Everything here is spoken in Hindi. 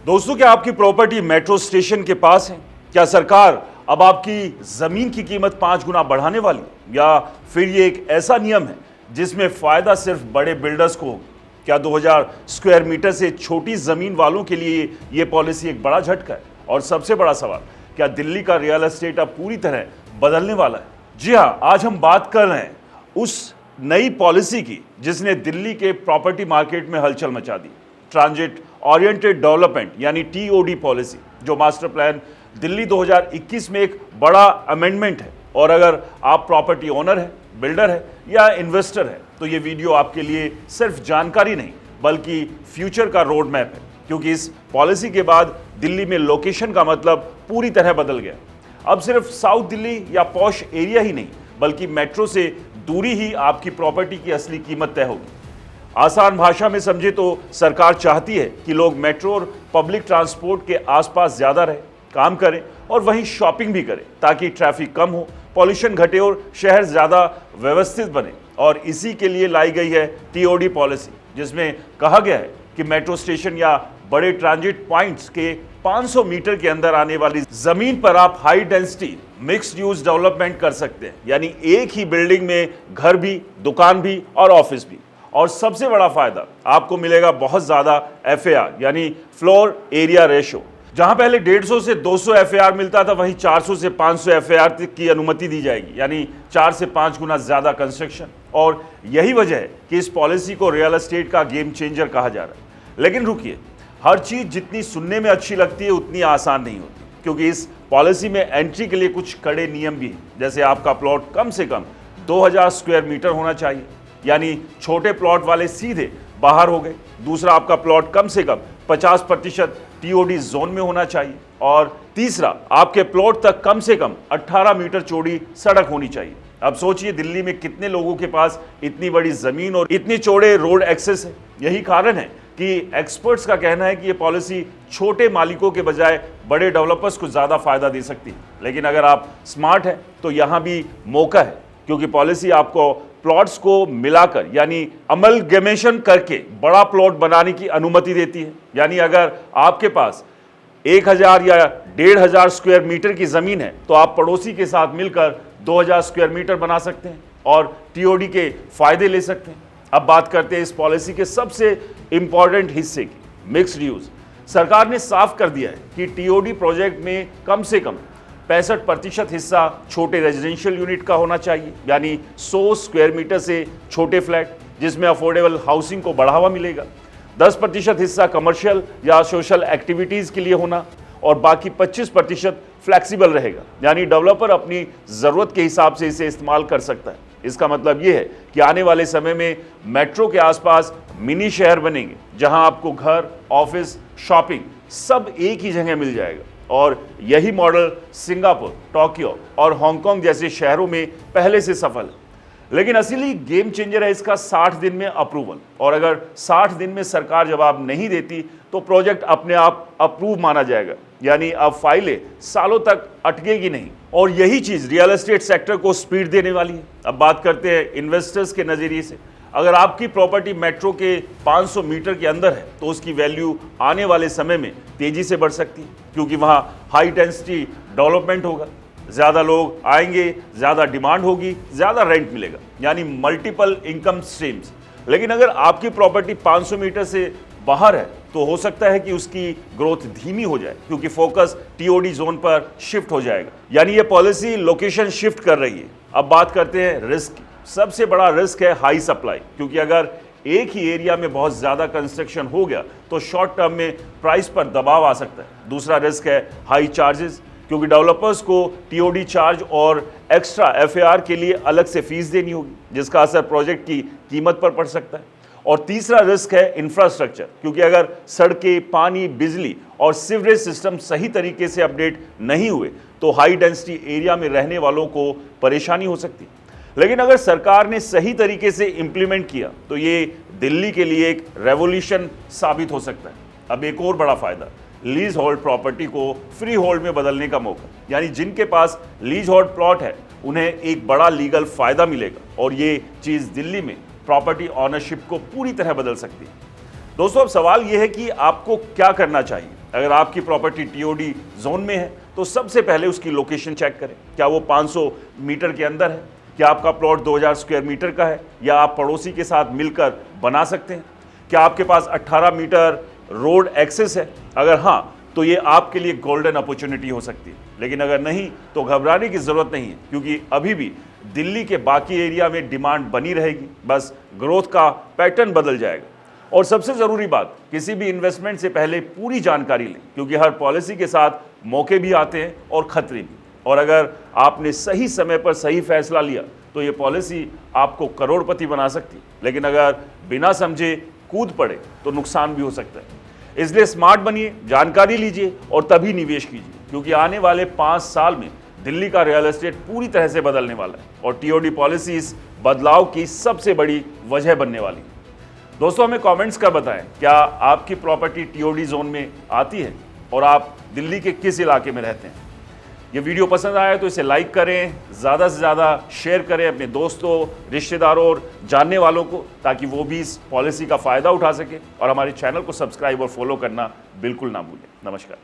दोस्तों, क्या आपकी प्रॉपर्टी मेट्रो स्टेशन के पास है? क्या सरकार अब आपकी जमीन की कीमत 5 गुना बढ़ाने वाली है? या फिर ये एक ऐसा नियम है जिसमें फायदा सिर्फ बड़े बिल्डर्स को होगा? क्या 2000 स्क्वायर मीटर से छोटी जमीन वालों के लिए ये पॉलिसी एक बड़ा झटका है? और सबसे बड़ा सवाल, क्या दिल्ली का रियल एस्टेट अब पूरी तरह बदलने वाला है? जी हाँ, आज हम बात कर रहे हैं उस नई पॉलिसी की जिसने दिल्ली के प्रॉपर्टी मार्केट में हलचल मचा दी। ट्रांजिट ओरिएंटेड डेवलपमेंट यानी टीओडी पॉलिसी, जो मास्टर प्लान दिल्ली 2021 में एक बड़ा अमेंडमेंट है। और अगर आप प्रॉपर्टी ओनर है, बिल्डर है या इन्वेस्टर है तो ये वीडियो आपके लिए सिर्फ जानकारी नहीं बल्कि फ्यूचर का रोड मैप है, क्योंकि इस पॉलिसी के बाद दिल्ली में लोकेशन का मतलब पूरी तरह बदल गया। अब सिर्फ साउथ दिल्ली या पॉश एरिया ही नहीं बल्कि मेट्रो से दूरी ही आपकी प्रॉपर्टी की असली कीमत तय होगी। आसान भाषा में समझे तो सरकार चाहती है कि लोग मेट्रो और पब्लिक ट्रांसपोर्ट के आसपास ज्यादा रहे, काम करें और वहीं शॉपिंग भी करें, ताकि ट्रैफिक कम हो, पॉल्यूशन घटे और शहर ज्यादा व्यवस्थित बने। और इसी के लिए लाई गई है टीओडी पॉलिसी, जिसमें कहा गया है कि मेट्रो स्टेशन या बड़े ट्रांजिट पॉइंट्स के 500 मीटर के अंदर आने वाली जमीन पर आप high density mixed use development कर सकते हैं, यानी एक ही बिल्डिंग में घर भी, दुकान भी और ऑफिस भी। और सबसे बड़ा फायदा, आपको मिलेगा बहुत ज्यादा एफएआर यानी फ्लोर एरिया रेशो। जहां पहले 150 से 200 एफएआर मिलता था, वहीं 400 से 500 एफएआर की अनुमति दी जाएगी, यानी 4 से 5 गुना ज्यादा कंस्ट्रक्शन। और यही वजह है कि इस पॉलिसी को रियल एस्टेट का गेम चेंजर कहा जा रहा है। लेकिन रुकिए, हर चीज जितनी सुनने में अच्छी लगती है उतनी आसान नहीं होती, क्योंकि इस पॉलिसी में एंट्री के लिए कुछ कड़े नियम भी हैं। जैसे आपका प्लॉट कम से कम 2000 स्क्वायर मीटर होना चाहिए, यानी छोटे प्लॉट वाले सीधे बाहर हो गए। दूसरा, आपका प्लॉट कम से कम 50% टीओडी जोन में होना चाहिए। और तीसरा, आपके प्लॉट तक कम से कम 18 मीटर चौड़ी सड़क होनी चाहिए। अब सोचिए, दिल्ली में कितने लोगों के पास इतनी बड़ी जमीन और इतने चौड़े रोड एक्सेस है। यही कारण है कि एक्सपर्ट्स का कहना है कि ये पॉलिसी छोटे मालिकों के बजाय बड़े डेवलपर्स को ज्यादा फायदा दे सकती है। लेकिन अगर आप स्मार्ट हैं तो यहां भी मौका है, क्योंकि पॉलिसी आपको प्लॉट्स को मिलाकर यानी अमलगमेशन करके बड़ा प्लॉट बनाने की अनुमति देती है। यानी अगर आपके पास 1000 या 1500 स्क्वायर मीटर की जमीन है तो आप पड़ोसी के साथ मिलकर 2000 स्क्वायर मीटर बना सकते हैं और टीओडी के फायदे ले सकते हैं। अब बात करते हैं इस पॉलिसी के सबसे इंपॉर्टेंट हिस्से की, मिक्स्ड यूज। सरकार ने साफ कर दिया है कि टीओडी प्रोजेक्ट में कम से कम 65% हिस्सा छोटे रेजिडेंशियल यूनिट का होना चाहिए, यानी 100 स्क्वायर मीटर से छोटे फ्लैट जिसमें अफोर्डेबल हाउसिंग को बढ़ावा मिलेगा। 10% हिस्सा कमर्शियल या सोशल एक्टिविटीज के लिए होना और बाकी 25% फ्लेक्सिबल रहेगा, यानी डेवलपर अपनी जरूरत के हिसाब से इसे इस्तेमाल कर सकता है। इसका मतलब यह है कि आने वाले समय में मेट्रो के आसपास मिनी शहर बनेंगे, जहां आपको घर, ऑफिस, शॉपिंग सब एक ही जगह मिल जाएगा। और यही मॉडल सिंगापुर, टोक्यो और हांगकांग जैसे शहरों में पहले से सफल है। लेकिन असली गेम चेंजर है इसका 60 दिन में अप्रूवल। और अगर 60 दिन में सरकार जवाब नहीं देती तो प्रोजेक्ट अपने आप अप्रूव माना जाएगा, यानी अब फाइलें सालों तक अटकेगी नहीं। और यही चीज रियल एस्टेट सेक्टर को स्पीड देने वाली है। अब बात करते हैं इन्वेस्टर्स के नजरिए से। अगर आपकी प्रॉपर्टी मेट्रो के 500 मीटर के अंदर है तो उसकी वैल्यू आने वाले समय में तेजी से बढ़ सकती है, क्योंकि वहां हाई डेंसिटी डेवलपमेंट होगा, ज्यादा लोग आएंगे, ज्यादा डिमांड होगी, ज्यादा रेंट मिलेगा, यानी मल्टीपल इनकम स्ट्रीम्स। लेकिन अगर आपकी प्रॉपर्टी 500 मीटर से बाहर है तो हो सकता है कि उसकी ग्रोथ धीमी हो जाए, क्योंकि फोकस टीओडी जोन पर शिफ्ट हो जाएगा, यानी ये पॉलिसी लोकेशन शिफ्ट कर रही है। अब बात करते हैं रिस्क की। सबसे बड़ा रिस्क है हाई सप्लाई, क्योंकि अगर एक ही एरिया में बहुत ज्यादा कंस्ट्रक्शन हो गया तो शॉर्ट टर्म में प्राइस पर दबाव आ सकता है। दूसरा रिस्क है हाई चार्जेस, क्योंकि डेवलपर्स को टीओडी चार्ज और एक्स्ट्रा एफएआर के लिए अलग से फीस देनी होगी, जिसका असर प्रोजेक्ट की कीमत पर पड़ सकता है। और तीसरा रिस्क है इंफ्रास्ट्रक्चर, क्योंकि अगर सड़कें, पानी, बिजली और सीवरेज सिस्टम सही तरीके से अपडेट नहीं हुए तो हाई डेंसिटी एरिया में रहने वालों को परेशानी हो सकती है। लेकिन अगर सरकार ने सही तरीके से इंप्लीमेंट किया तो ये दिल्ली के लिए एक रेवोल्यूशन साबित हो सकता है। अब एक और बड़ा फायदा, लीज होल्ड प्रॉपर्टी को फ्री होल्ड में बदलने का मौका, यानी जिनके पास लीज होल्ड प्लॉट है उन्हें एक बड़ा लीगल फायदा मिलेगा और ये चीज दिल्ली में प्रॉपर्टी ऑनरशिप को पूरी तरह बदल सकती है। दोस्तों अब सवाल यह है कि आपको क्या करना चाहिए। अगर आपकी प्रॉपर्टी टीओडी जोन में है तो सबसे पहले उसकी लोकेशन चेक करें। क्या वो 500 मीटर के अंदर है? क्या आपका प्लॉट 2000 स्क्वायर मीटर का है या आप पड़ोसी के साथ मिलकर बना सकते हैं? क्या आपके पास 18 मीटर रोड एक्सेस है? अगर हाँ तो ये आपके लिए गोल्डन अपॉर्चुनिटी हो सकती है, लेकिन अगर नहीं तो घबराने की जरूरत नहीं है, क्योंकि अभी भी दिल्ली के बाकी एरिया में डिमांड बनी रहेगी, बस ग्रोथ का पैटर्न बदल जाएगा। और सबसे ज़रूरी बात, किसी भी इन्वेस्टमेंट से पहले पूरी जानकारी लें, क्योंकि हर पॉलिसी के साथ मौके भी आते हैं और खतरे भी। और अगर आपने सही समय पर सही फैसला लिया तो ये पॉलिसी आपको करोड़पति बना सकती है, लेकिन अगर बिना समझे कूद पड़े तो नुकसान भी हो सकता है। इसलिए स्मार्ट बनिए, जानकारी लीजिए और तभी निवेश कीजिए, क्योंकि आने वाले 5 साल में दिल्ली का रियल एस्टेट पूरी तरह से बदलने वाला है और टीओडी पॉलिसी इस बदलाव की सबसे बड़ी वजह बनने वाली है। दोस्तों हमें कमेंट्स कर बताएं, क्या आपकी प्रॉपर्टी टीओडी जोन में आती है और आप दिल्ली के किस इलाके में रहते हैं। ये वीडियो पसंद आया तो इसे लाइक करें, ज़्यादा से ज़्यादा शेयर करें अपने दोस्तों, रिश्तेदारों और जानने वालों को, ताकि वो भी इस पॉलिसी का फ़ायदा उठा सके। और हमारे चैनल को सब्सक्राइब और फॉलो करना बिल्कुल ना भूलें। नमस्कार।